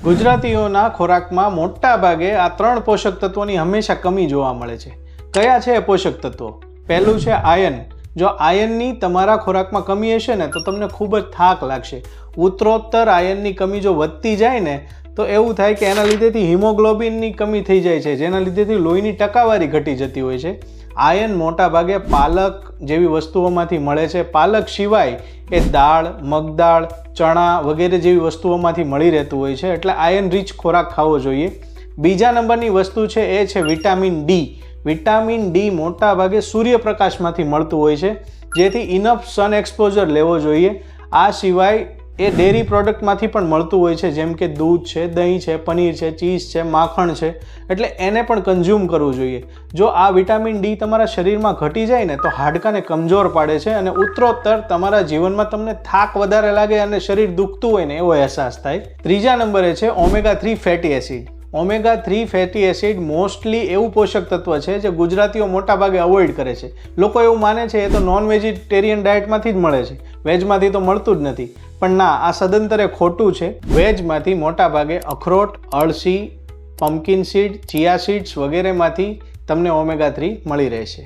ગુજરાતીઓના ખોરાકમાં મોટા ભાગે આ 3 પોષક તત્વોની હંમેશા કમી જોવા મળે છે. કયા છે એ પોષક તત્વો? પહેલું છે આયર્ન. જો આયર્નની તમારા ખોરાકમાં કમી હશે ને તો તમને ખૂબ જ થાક લાગશે. ઉત્તરોત્તર આયર્નની કમી જો વધતી જાય ને તો એવું થાય કે એના લીધેથી હિમોગ્લોબિનની કમી થઈ જાય છે, જેના લીધેથી લોહીની ટકાવારી ઘટી જતી હોય છે. આયર્ન મોટા ભાગે પાલક જેવી વસ્તુઓમાંથી મળે છે. પાલક સિવાય એ દાળ, મગદાળ, ચણા વગેરે જેવી વસ્તુઓમાંથી મળી રહેતું હોય છે, એટલે આયર્ન રીચ ખોરાક ખાવો જોઈએ. બીજા નંબરની વસ્તુ છે એ છે વિટામિન ડી. વિટામિન ડી મોટા ભાગે સૂર્યપ્રકાશમાંથી મળતું હોય છે, જેથી ઇનફ સન એક્સપોઝર લેવો જોઈએ. આ સિવાય એ ડેરી પ્રોડક્ટમાંથી પણ મળતું હોય છે, જેમ કે દૂધ છે, દહીં છે, પનીર છે, ચીઝ છે, માખણ છે, એટલે એને પણ કન્ઝ્યુમ કરવું જોઈએ. જો આ વિટામિન ડી તમારા શરીરમાં ઘટી જાય ને તો હાડકાને કમજોર પાડે છે અને ઉત્તરોત્તર તમારા જીવનમાં તમને થાક વધારે લાગે અને શરીર દુખતું હોય ને એવો અહેસાસ થાય. ત્રીજા નંબરે છે omega 3 fatty acid. Omega 3 fatty acid mostly એવું પોષક તત્વ છે જે ગુજરાતીઓ મોટા ભાગે અવોઇડ કરે છે. લોકો એવું માને છે એ તો નોન વેજીટેરિયન ડાયટમાંથી જ મળે છે, વેજમાંથી તો મળતું જ નથી. પણ ના, આ સદંતરે ખોટું છે. વેજમાંથી મોટા ભાગે અખરોટ, અળસી, પમ્પકિન સીડ, ચિયા સીડ્સ વગેરેમાંથી તમને ઓમેગા 3 મળી રહેશે.